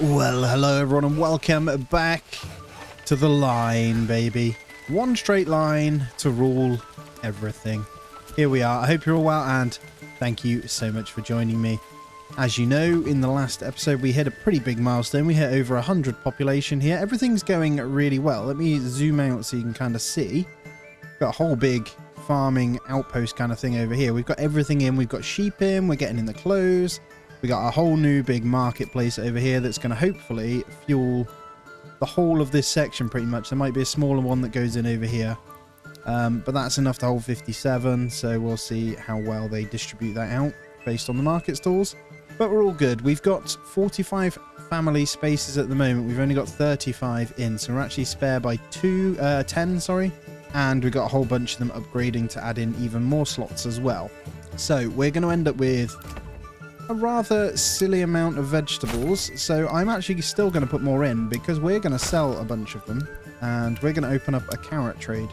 Well, hello everyone and welcome back to the line, baby. One straight line to rule everything. Here we are. I hope you're all well and thank you so much for joining me. As you know, in the last episode we hit a pretty big milestone. We hit over 100 population here. Everything's going really well. Let me zoom out so you can kind of see. Got a whole big farming outpost kind of thing over here. We've got everything in. We've got sheep in. We're getting in the clothes. We got a whole new big marketplace over here that's going to hopefully fuel the whole of this section pretty much. There might be a smaller one that goes in over here. But that's enough to hold 57. So we'll see how well they distribute that out based on the market stalls. But we're all good. We've got 45 family spaces at the moment. We've only got 35 in. So we're actually spare by 10, sorry. And we've got a whole bunch of them upgrading to add in even more slots as well. So we're going to end up with a rather silly amount of vegetables. So I'm actually still going to put more in because we're going to sell a bunch of them. And we're going to open up a carrot trade.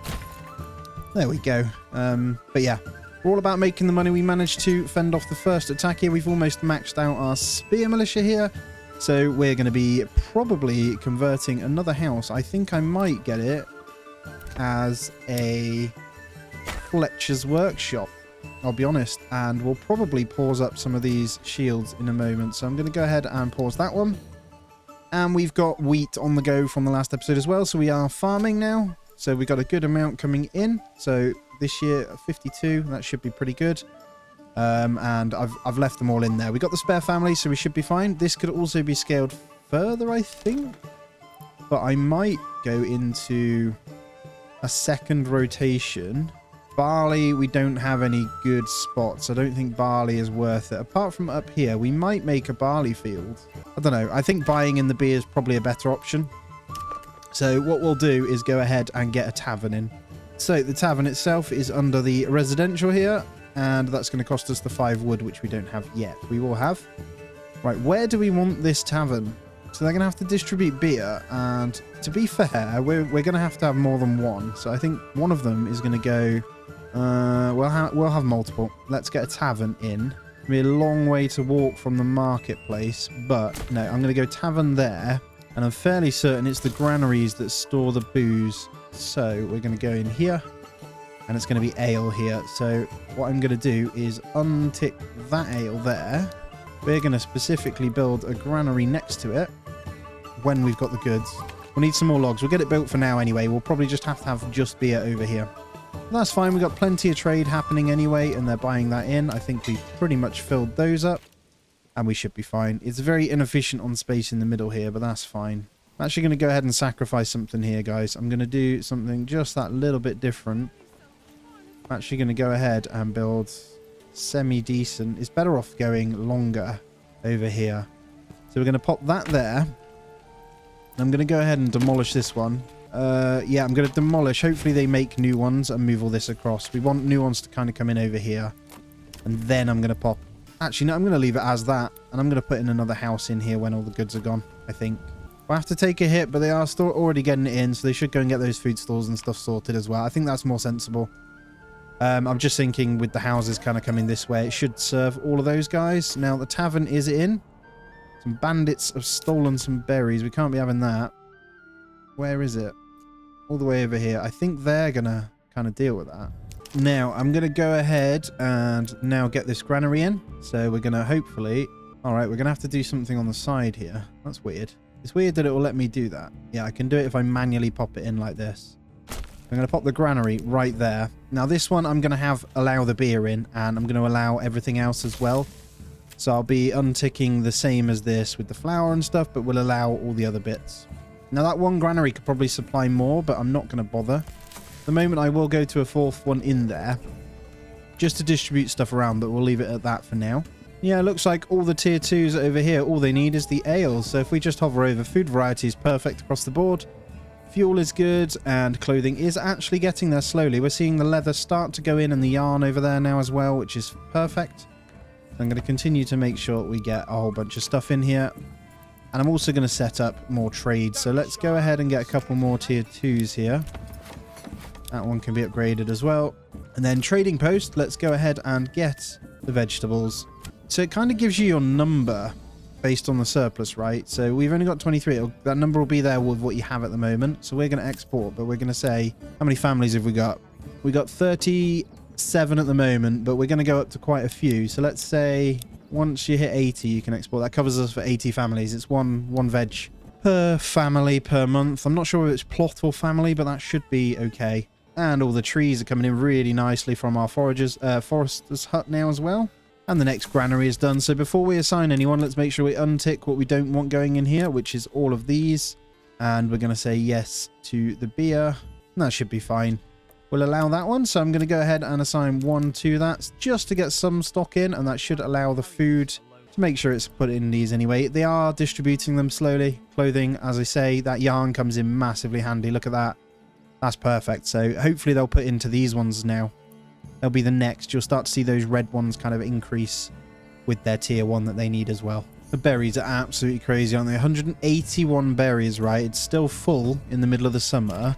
There we go. But yeah, we're all about making the money. We managed to fend off the first attack here. We've almost maxed out our spear militia here. So we're going to be probably converting another house. I think I might get it as a Fletcher's workshop, I'll be honest, and we'll probably pause up some of these shields in a moment. So I'm going to go ahead and pause that one. And we've got wheat on the go from the last episode as well, so we are farming now. So we got a good amount coming in. So this year 52, that should be pretty good. And I've left them all in there. We got the spare family, so we should be fine. This could also be scaled further, I think, but I might go into a second rotation. Barley, we don't have any good spots. I don't think barley is worth it. Apart from up here, we might make a barley field. I don't know. I think buying in the beer is probably a better option. So what we'll do is go ahead and get a tavern in. So the tavern itself is under the residential here, and that's going to cost us the 5 wood, which we don't have yet. We will have. Right, where do we want this tavern? So they're going to have to distribute beer, and to be fair, we're going to have more than one. So I think one of them is going to go... we'll have multiple. Let's get a tavern in. It'll be a long way to walk from the marketplace, but no, I'm going to go tavern there, and I'm fairly certain it's the granaries that store the booze. So we're going to go in here, and it's going to be ale here. So what I'm going to do is untick that ale there. We're going to specifically build a granary next to it when we've got the goods. We'll need some more logs. We'll get it built for now anyway. We'll probably just have just beer over here. That's fine. We've got plenty of trade happening anyway, and they're buying that in. I think we've pretty much filled those up, and we should be fine. It's very inefficient on space in the middle here, but that's fine. I'm actually going to go ahead and sacrifice something here, guys. I'm going to do something just that little bit different. I'm actually going to go ahead and build semi-decent. It's better off going longer over here. So we're going to pop that there. I'm going to go ahead and demolish this one. Yeah, I'm going to demolish. Hopefully they make new ones and move all this across. We want new ones to kind of come in over here. And then I'm going to pop... Actually, no, I'm going to leave it as that. And I'm going to put in another house in here when all the goods are gone, I think. We'll have to take a hit, but they are still already getting it in. So they should go and get those food stalls and stuff sorted as well. I think that's more sensible. I'm just thinking with the houses kind of coming this way, it should serve all of those guys. Now, the tavern is in. Some bandits have stolen some berries. We can't be having that. Where is it? All the way over here. I think they're going to kind of deal with that. Now, I'm going to go ahead and now get this granary in. So we're going to hopefully... Alright, we're going to have to do something on the side here. That's weird. It's weird that it will let me do that. Yeah, I can do it if I manually pop it in like this. I'm going to pop the granary right there. Now, this one I'm going to allow the beer in, and I'm going to allow everything else as well. So I'll be unticking the same as this with the flour and stuff, but we'll allow all the other bits. Now, that one granary could probably supply more, but I'm not going to bother. At the moment, I will go to a 4th one in there just to distribute stuff around, but we'll leave it at that for now. Yeah, it looks like all the tier 2s over here, all they need is the ale. So if we just hover over, food variety is perfect across the board. Fuel is good, and clothing is actually getting there slowly. We're seeing the leather start to go in and the yarn over there now as well, which is perfect. I'm going to continue to make sure we get a whole bunch of stuff in here. And I'm also going to set up more trades. So let's go ahead and get a couple more tier 2s here. That one can be upgraded as well. And then trading post, let's go ahead and get the vegetables. So it kind of gives you your number based on the surplus, right? So we've only got 23. That number will be there with what you have at the moment. So we're going to export, but we're going to say, how many families have we got? We got 37 at the moment, but we're going to go up to quite a few. So let's say once you hit 80, you can export. That covers us for 80 families. It's one veg per family per month. I'm not sure if it's plot or family, but that should be okay. And all the trees are coming in really nicely from our forester's hut now as well. And the next granary is done. So before we assign anyone, let's make sure we untick what we don't want going in here, which is all of these. And we're going to say yes to the beer. And that should be fine. We'll allow that one. So I'm going to go ahead and assign 1 to that just to get some stock in. And that should allow the food to make sure it's put in these anyway. They are distributing them slowly. Clothing, as I say, that yarn comes in massively handy. Look at that. That's perfect. So hopefully they'll put into these ones now. They'll be the next. You'll start to see those red ones kind of increase with their tier 1 that they need as well. The berries are absolutely crazy, aren't they? 181 berries, right? It's still full in the middle of the summer.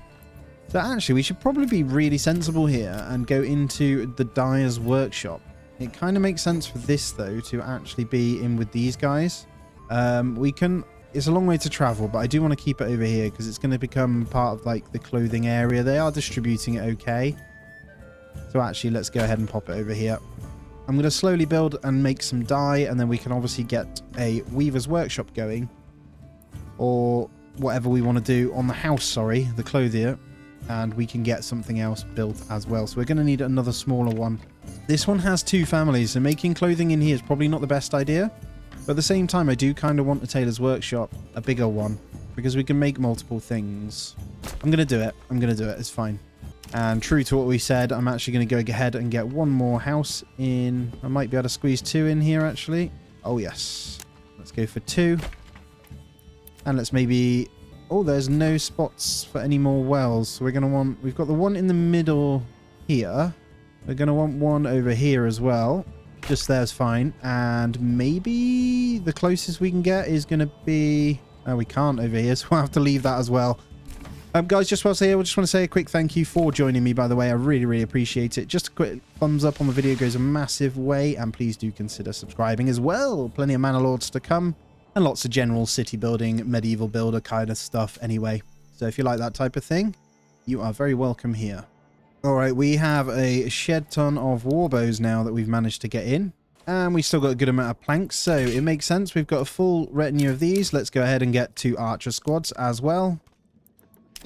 So actually, we should probably be really sensible here and go into the dyer's workshop. It kind of makes sense for this, though, to actually be in with these guys. It's a long way to travel, but I do want to keep it over here because it's going to become part of, like, the clothing area. They are distributing it okay. So actually, let's go ahead and pop it over here. I'm going to slowly build and make some dye, and then we can obviously get a weaver's workshop going. Or whatever we want to do on the house, sorry, the clothier. And we can get something else built as well. So we're going to need another smaller one. This one has 2 families, so making clothing in here is probably not the best idea. But at the same time, I do kind of want the tailor's workshop, a bigger one, because we can make multiple things. I'm going to do it. It's fine. And true to what we said, I'm actually going to go ahead and get one more house in. I might be able to squeeze 2 in here, actually. Oh, yes. Let's go for 2. And let's maybe... Oh, there's no spots for any more wells. So we're going to want... We've got the one in the middle here. We're going to want one over here as well. Just there's fine. And maybe the closest we can get is going to be... Oh, we can't over here, so we'll have to leave that as well. Guys, just whilst here, I just want to say a quick thank you for joining me, by the way. I really, really appreciate it. Just a quick thumbs up on the video goes a massive way, and please do consider subscribing as well. Plenty of Manor Lords to come, and lots of general city building, medieval builder kind of stuff anyway. So if you like that type of thing, you are very welcome here. All right, we have a shed ton of warbows now that we've managed to get in. And we still got a good amount of planks, so it makes sense. We've got a full retinue of these. Let's go ahead and get 2 archer squads as well.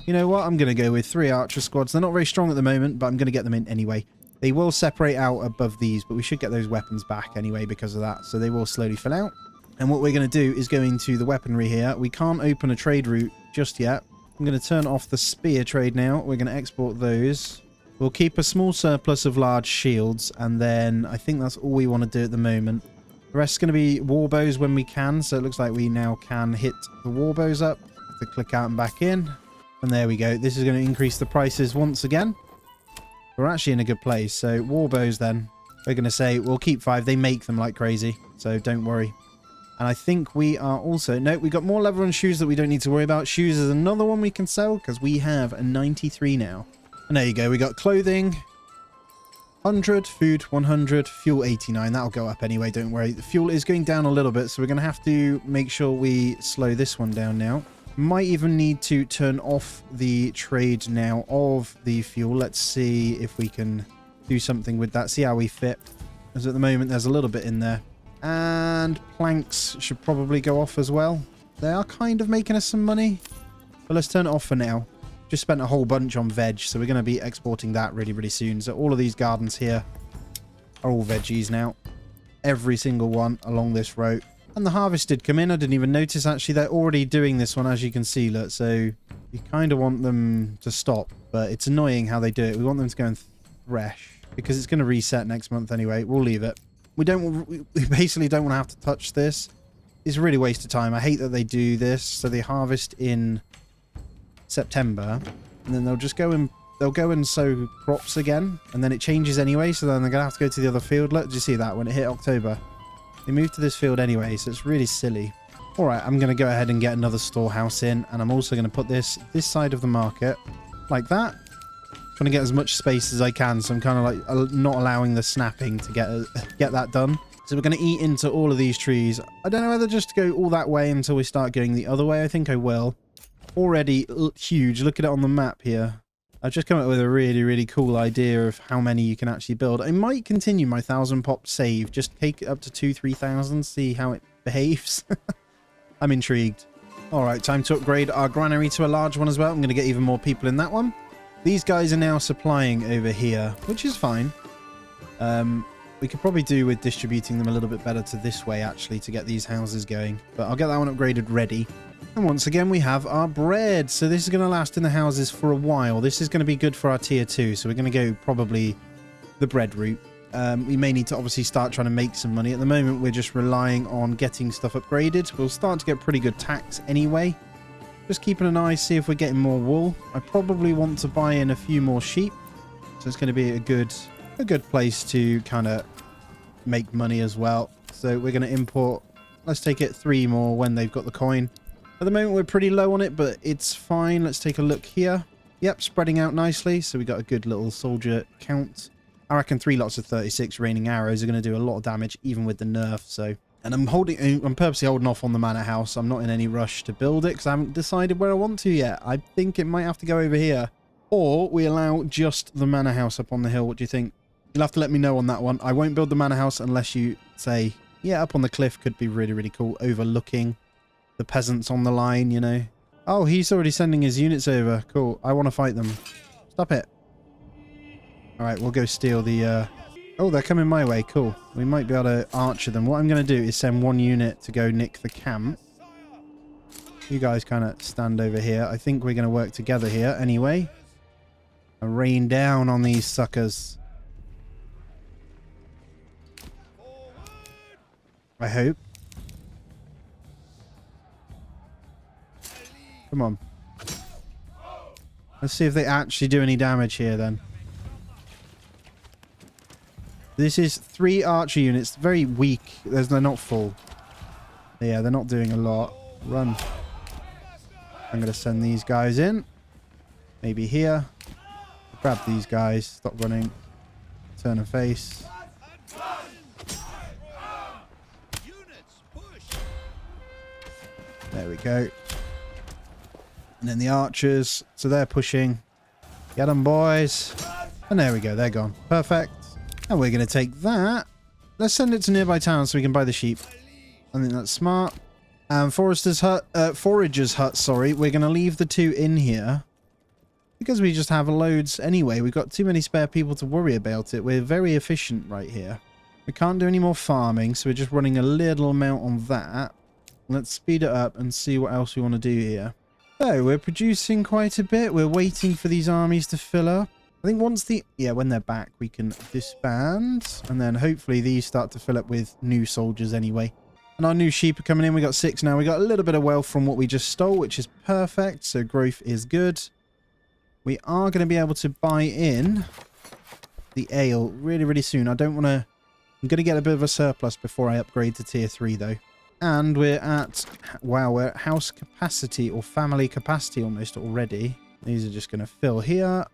You know what? I'm going to go with 3 archer squads. They're not very strong at the moment, but I'm going to get them in anyway. They will separate out above these, but we should get those weapons back anyway because of that. So they will slowly fill out. And what we're going to do is go into the weaponry here. We can't open a trade route just yet. I'm going to turn off the spear trade now. We're going to export those. We'll keep a small surplus of large shields, and then I think that's all we want to do at the moment. The rest is going to be warbows when we can, so it looks like we now can hit the warbows up. Have to click out and back in. And there we go. This is going to increase the prices once again. We're actually in a good place. So warbows then. We're going to say we'll keep 5. They make them like crazy. So don't worry. And I think we are also... No, we got more leather and shoes that we don't need to worry about. Shoes is another one we can sell because we have a 93 now. And there you go. We got clothing. 100. Food 100. Fuel 89. That'll go up anyway. Don't worry. The fuel is going down a little bit. So we're going to have to make sure we slow this one down now. Might even need to turn off the trade now of the fuel. Let's see if we can do something with that. See how we fit. As at the moment, there's a little bit in there. And planks should probably go off as well. They are kind of making us some money. But let's turn it off for now. Just spent a whole bunch on veg. So we're going to be exporting that really, really soon. So all of these gardens here are all veggies now. Every single one along this road. And the harvest did come in. I didn't even notice, actually. They're already doing this one, as you can see. Look, so you kind of want them to stop. But it's annoying how they do it. We want them to go and thresh. Because it's going to reset next month anyway. We'll leave it. We basically don't want to have to touch this. It's really a waste of time. I hate that they do this. So they harvest in September. And then they'll just go and... They'll go and sow crops again. And then it changes anyway. So then they're going to have to go to the other field. Look, did you see that when it hit October? They moved to this field anyway, so it's really silly. Alright, I'm going to go ahead and get another storehouse in. And I'm also going to put this side of the market like that. Trying to get as much space as I can, so I'm kind of like not allowing the snapping to get that done. So we're going to eat into all of these trees. I don't know whether just to go all that way until we start going the other way. I think I will. Already huge. Look at it on the map here. I've just come up with a really, really cool idea of how many you can actually build. I might continue my 1,000 pop save. Just take it up to 2,000-3,000. See how it behaves. I'm intrigued. All right, time to upgrade our granary to a large one as well. I'm going to get even more people in that one. These guys are now supplying over here, which is fine. We could probably do with distributing them a little bit better to this way, actually, to get these houses going. But I'll get that one upgraded ready. And once again, we have our bread. So this is going to last in the houses for a while. This is going to be good for our tier 2. So we're going to go probably the bread route. We may need to obviously start trying to make some money. At the moment, we're just relying on getting stuff upgraded. We'll start to get pretty good tax anyway. Just keeping an eye, see if we're getting more wool. I probably want to buy in a few more sheep. So it's going to be a good place to kind of make money as well. So we're going to import, let's take it 3 more when they've got the coin. At the moment, we're pretty low on it, but it's fine. Let's take a look here. Yep, spreading out nicely. So we got a good little soldier count. I reckon 3 lots of 36 raining arrows are going to do a lot of damage, even with the nerf. So, and I'm purposely holding off on the manor house. I'm not in any rush to build it because I haven't decided where I want to yet. I think it might have to go over here, or we allow just the manor house up on the hill. What do you think? You'll have to let me know on that one. I won't build the manor house unless you say, yeah, up on the cliff could be really, really cool, overlooking the peasants on the line, you know. Oh, he's already sending his units over. Cool. I want to fight them. Stop it. All right, we'll go steal the... Oh, they're coming my way. Cool. We might be able to archer them. What I'm going to do is send 1 unit to go nick the camp. You guys kind of stand over here. I think we're going to work together here anyway. And rain down on these suckers. I hope. Come on. Let's see if they actually do any damage here then. This is 3 archer units. Very weak. They're not full. Yeah, they're not doing a lot. Run. I'm going to send these guys in. Maybe here. Grab these guys. Stop running. Turn and face. There we go. And then the archers. So they're pushing. Get them, boys. And there we go. They're gone. Perfect. And we're going to take that. Let's send it to nearby towns so we can buy the sheep. I think that's smart. And Forager's hut, sorry. We're going to leave the 2 in here. Because we just have loads anyway. We've got too many spare people to worry about it. We're very efficient right here. We can't do any more farming, so we're just running a little amount on that. Let's speed it up and see what else we want to do here. So, we're producing quite a bit. We're waiting for these armies to fill up. I think once when they're back, we can disband. And then hopefully these start to fill up with new soldiers anyway. And our new sheep are coming in. We got 6 now. We got a little bit of wealth from what we just stole, which is perfect. So growth is good. We are going to be able to buy in the ale really, really soon. I don't want to... I'm going to get a bit of a surplus before I upgrade to tier 3 though. And we're at... Wow, we're at house capacity or family capacity almost already. These are just going to fill here.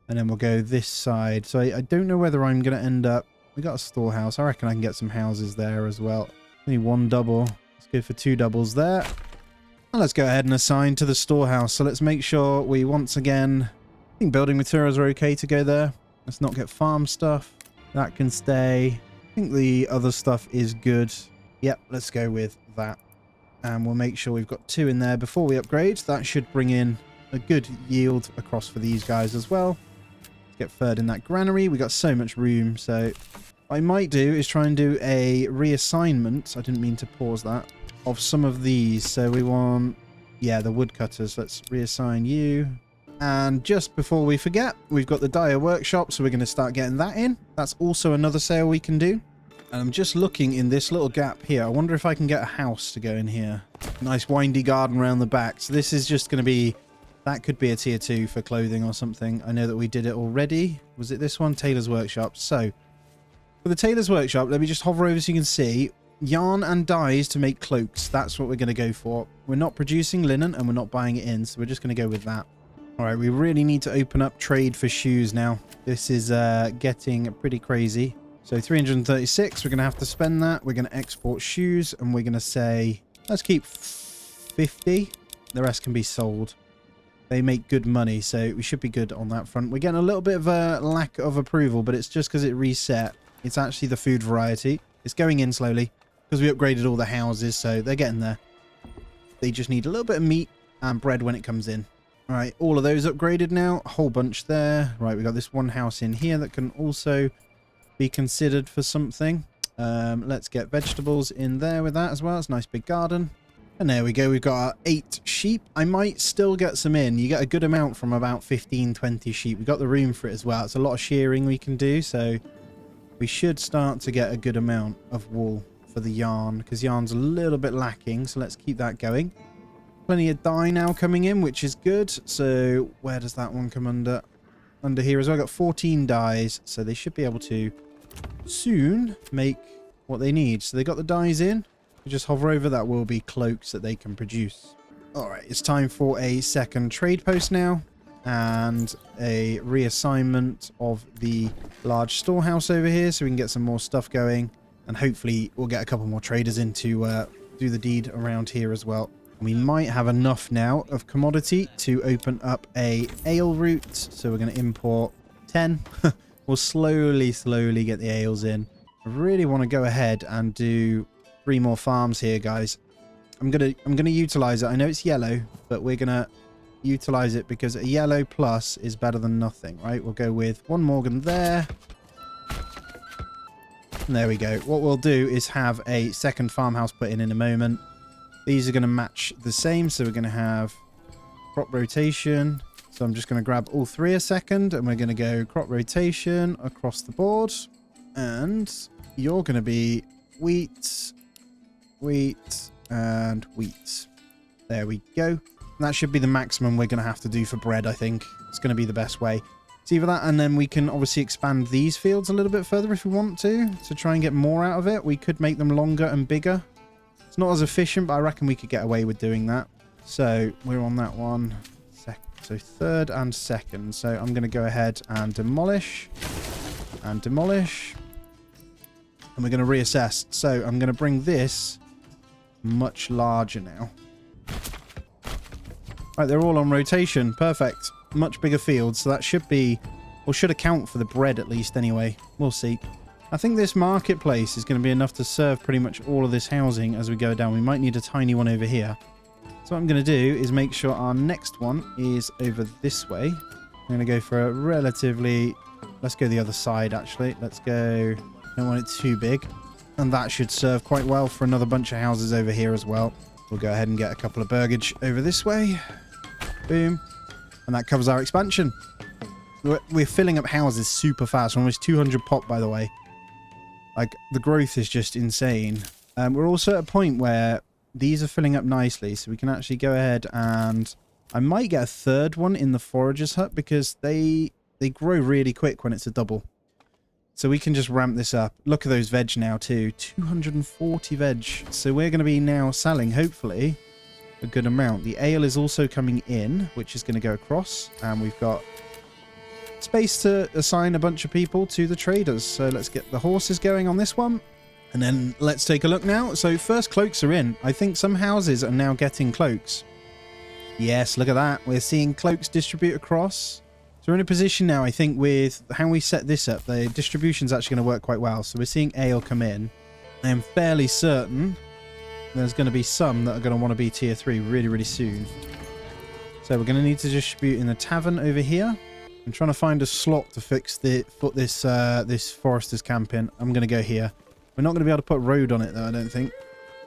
And then we'll go this side. So I don't know whether I'm going to end up... We got a storehouse. I reckon I can get some houses there as well. Only 1 double. Let's go for 2 doubles there. And let's go ahead and assign to the storehouse. So let's make sure we once again... I think building materials are okay to go there. Let's not get farm stuff. That can stay. I think the other stuff is good. Yep, let's go with that. And we'll make sure we've got 2 in there before we upgrade. That should bring in a good yield across for these guys as well. Let's get 3rd in that granary. We got so much room. So what I might do is try and do a reassignment. I didn't mean to pause that. Of some of these. So we want, yeah, the woodcutters. Let's reassign you. And just before we forget, we've got the dyer workshop, so we're going to start getting that in. That's also another sale we can do. And I'm just looking in this little gap here. I wonder if I can get a house to go in here. Nice windy garden around the back. So this is just going to be... That could be a tier 2 for clothing or something. I know that we did it already. Was it this one? Tailor's Workshop. So, for the Tailor's Workshop, let me just hover over so you can see. Yarn and dyes to make cloaks. That's what we're going to go for. We're not producing linen and we're not buying it in, so we're just going to go with that. Alright, we really need to open up trade for shoes now. This is getting pretty crazy. So 336, we're going to have to spend that. We're going to export shoes, and we're going to say, let's keep 50. The rest can be sold. They make good money, so we should be good on that front. We're getting a little bit of a lack of approval, but it's just because it reset. It's actually the food variety. It's going in slowly because we upgraded all the houses, so they're getting there. They just need a little bit of meat and bread when it comes in. All right, all of those upgraded now. A whole bunch there. Right, we got this one house in here that can also be considered for something. Let's get vegetables in there with that as well. It's a nice big garden. And there we go. We've got our 8 sheep. I might still get some in. You get a good amount from about 15, 20 sheep. We've got the room for it as well. It's a lot of shearing we can do, so we should start to get a good amount of wool for the yarn, because yarn's a little bit lacking, so let's keep that going. Plenty of dye now coming in, which is good. So where does that one come under? Under here as well. I've got 14 dyes, so they should be able to soon make what they need. So they got the dyes in. We just hover over, that will be cloaks that they can produce. All right, it's time for a second trade post now, and a reassignment of the large storehouse over here so we can get some more stuff going, and hopefully we'll get a couple more traders in to do the deed around here as well. We might have enough now of commodity to open up a ale route, so we're going to import 10. We'll slowly get the ales in. I really want to go ahead and do 3 more farms here, guys. I'm gonna utilize it. I know it's yellow, but we're gonna utilize it because a yellow plus is better than nothing, right? We'll go with 1 Morgan there. And there we go. What we'll do is have a second farmhouse put in a moment. These are going to match the same, so we're going to have crop rotation. So I'm just going to grab all 3 a second, and we're going to go crop rotation across the board. And you're going to be wheat, wheat, and wheat. There we go. And that should be the maximum we're going to have to do for bread, I think. It's going to be the best way. It's either that, and then we can obviously expand these fields a little bit further if we want to try and get more out of it. We could make them longer and bigger. It's not as efficient, but I reckon we could get away with doing that. So we're on that one. So 3rd and 2nd. So I'm going to go ahead and demolish. And demolish. And we're going to reassess. So I'm going to bring this much larger now. Right, they're all on rotation. Perfect. Much bigger fields. So that should be, or should account for the bread at least anyway. We'll see. I think this marketplace is going to be enough to serve pretty much all of this housing as we go down. We might need a tiny one over here. So what I'm going to do is make sure our next one is over this way. I'm going to go for a relatively... Let's go the other side, actually. Let's go... Don't want it too big. And that should serve quite well for another bunch of houses over here as well. We'll go ahead and get a couple of burgage over this way. Boom. And that covers our expansion. We're filling up houses super fast. We're almost 200 pop, by the way. Like, the growth is just insane. We're also at a point where these are filling up nicely, so we can actually go ahead and... I might get a 3rd one in the forager's hut because they grow really quick when it's a double. So we can just ramp this up. Look at those veg now too. 240 veg. So we're going to be now selling, hopefully, a good amount. The ale is also coming in, which is going to go across. And we've got space to assign a bunch of people to the traders. So let's get the horses going on this one. And then let's take a look now. So first cloaks are in. I think some houses are now getting cloaks. Yes, look at that. We're seeing cloaks distribute across. So we're in a position now, I think, with how we set this up. The distribution's actually going to work quite well. So we're seeing ale come in. I am fairly certain there's going to be some that are going to want to be tier 3 really, really soon. So we're going to need to distribute in the tavern over here. I'm trying to find a slot to fix this forester's camp in. I'm going to go here. We're not going to be able to put road on it, though, I don't think.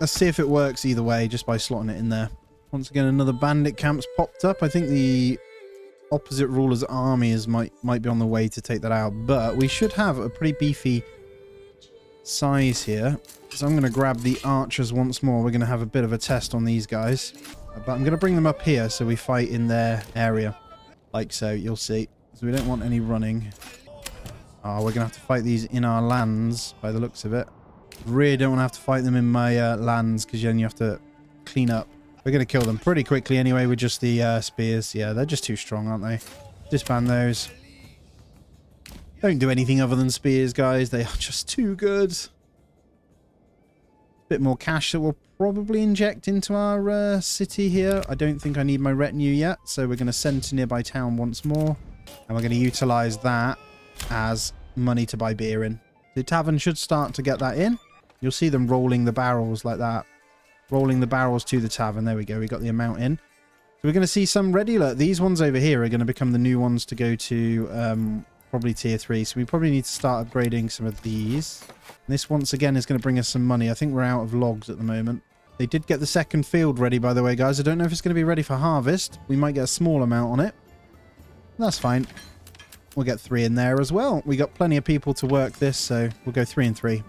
Let's see if it works either way, just by slotting it in there. Once again, another bandit camp's popped up. I think the opposite ruler's army might be on the way to take that out. But we should have a pretty beefy size here. So I'm going to grab the archers once more. We're going to have a bit of a test on these guys. But I'm going to bring them up here so we fight in their area. Like so, you'll see. So we don't want any running. Oh, we're going to have to fight these in our lands by the looks of it. Really don't want to have to fight them in my lands because then you have to clean up. We're going to kill them pretty quickly anyway with just the spears. Yeah, they're just too strong, aren't they? Disband those. Don't do anything other than spears, guys. They are just too good. Bit more cash that we'll probably inject into our city here. I don't think I need my retinue yet, so we're going to send to nearby town once more. And we're going to utilize that as money to buy beer in. The tavern should start to get that in. You'll see them rolling the barrels like that. Rolling the barrels to the tavern. There we go. We got the amount in. So we're going to see some ready. Look, these ones over here are going to become the new ones to go to probably tier 3. So we probably need to start upgrading some of these. This once again is going to bring us some money. I think we're out of logs at the moment. They did get the second field ready, by the way, guys. I don't know if it's going to be ready for harvest. We might get a small amount on it. That's fine. We'll get 3 in there as well. We got plenty of people to work this, so we'll go 3 and 3.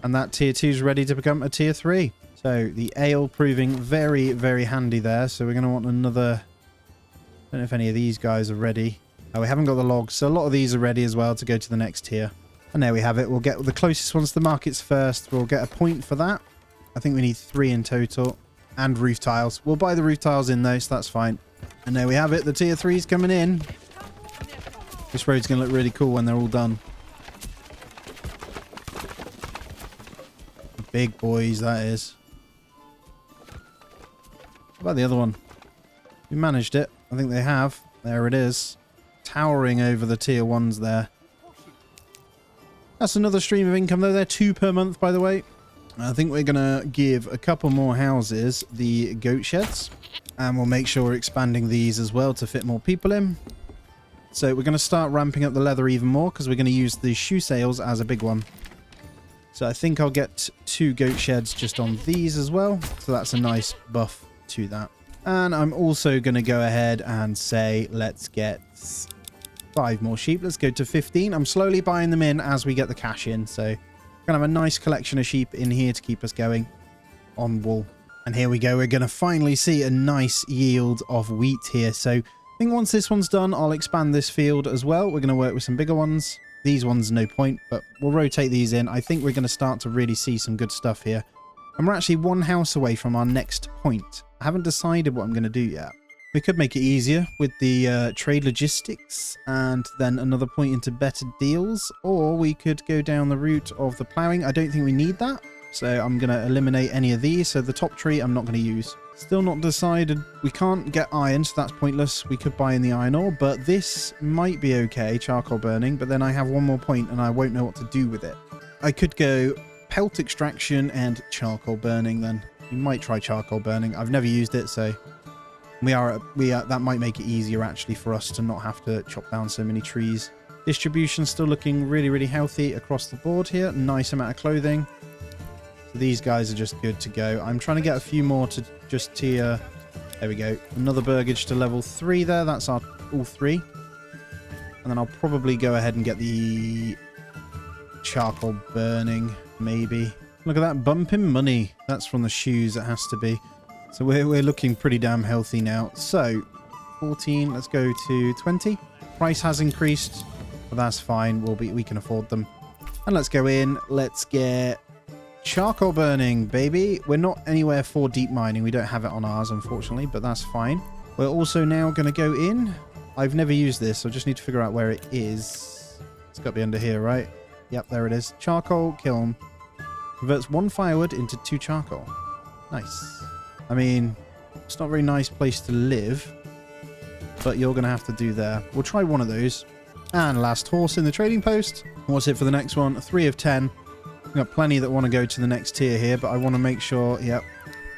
And that tier 2 is ready to become a tier 3. So the ale proving very, very handy there. So we're going to want another... I don't know if any of these guys are ready. Oh, we haven't got the logs. So a lot of these are ready as well to go to the next tier. And there we have it. We'll get the closest ones to the markets first. We'll get a point for that. I think we need 3 in total. And roof tiles. We'll buy the roof tiles in though, so that's fine. And there we have it. The tier 3's coming in. This road's going to look really cool when they're all done. Big boys, that is. What about the other one? We managed it. I think they have. There it is. Towering over the tier 1s there. That's another stream of income though. They're 2 per month, by the way. I think we're going to give a couple more houses the goat sheds. And we'll make sure we're expanding these as well to fit more people in. So we're going to start ramping up the leather even more because we're going to use the shoe sales as a big one. So I think I'll get 2 goat sheds just on these as well. So that's a nice buff to that. And I'm also going to go ahead and say, let's get 5 more sheep. Let's go to 15. I'm slowly buying them in as we get the cash in. So we're going to have a nice collection of sheep in here to keep us going on wool. And here we go. We're going to finally see a nice yield of wheat here. So I think once this one's done, I'll expand this field as well. We're going to work with some bigger ones. These ones, no point, but we'll rotate these in. I think we're going to start to really see some good stuff here. And we're actually 1 house away from our next point. I haven't decided what I'm going to do yet. We could make it easier with the trade logistics and then another point into better deals. Or we could go down the route of the ploughing. I don't think we need that. So I'm going to eliminate any of these. So the top tree I'm not going to use. Still not decided. We can't get iron, so that's pointless. We could buy in the iron ore, but this might be okay, charcoal burning, but then I have 1 more point and I won't know what to do with it. I could go pelt extraction and charcoal burning then. We might try charcoal burning. I've never used it, so that might make it easier actually for us to not have to chop down so many trees. Distribution still looking really, really healthy across the board here. Nice amount of clothing. So these guys are just good to go. I'm trying to get a few more to just tier. There we go. Another burgage to level 3 there. That's our all 3. And then I'll probably go ahead and get the charcoal burning, maybe. Look at that bumping money. That's from the shoes, it has to be. So we're looking pretty damn healthy now. So 14, let's go to 20. Price has increased, but that's fine. We can afford them. And let's go in. Let's get charcoal burning, baby. We're not anywhere for deep mining. We don't have it on ours, unfortunately, but that's fine. We're also now going to go in. I've never used this, so I just need to figure out where it is. It's got to be under here, right? Yep, there it is. Charcoal kiln. Converts 1 firewood into 2 charcoal. Nice. I mean, it's not a very nice place to live, but you're going to have to do there. We'll try one of those. And last horse in the trading post. What's it for the next one? 3 of 10. We've got plenty that want to go to the next tier here, but I want to make sure, yep,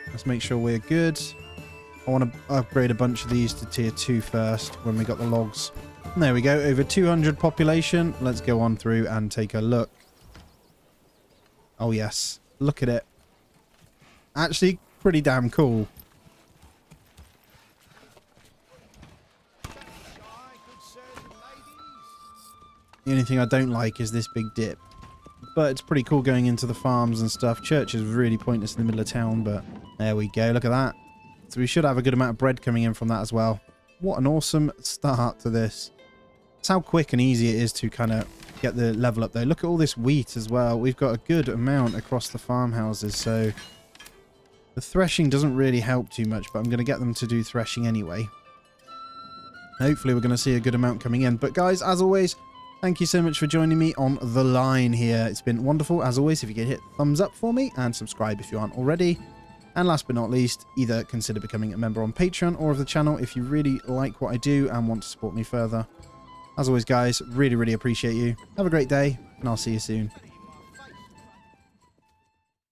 let's make sure we're good. I want to upgrade a bunch of these to tier 2 first when we got the logs. And there we go, over 200 population. Let's go on through and take a look. Oh yes, look at it. Actually, pretty damn cool. The only thing I don't like is this big dip. But it's pretty cool going into the farms and stuff. Church is really pointless in the middle of town, but there we go. Look at that. So we should have a good amount of bread coming in from that as well. What an awesome start to this. That's how quick and easy it is to kind of get the level up though. Look at all this wheat as well. We've got a good amount across the farmhouses, so the threshing doesn't really help too much, but I'm going to get them to do threshing anyway. Hopefully we're going to see a good amount coming in. But guys, as always, Thank you so much for joining me on the line here. It's been wonderful. As always, if you could hit thumbs up for me and subscribe if you aren't already. And last but not least, either consider becoming a member on Patreon or of the channel if you really like what I do and want to support me further. As always, guys, really, really appreciate you. Have a great day, and I'll see you soon.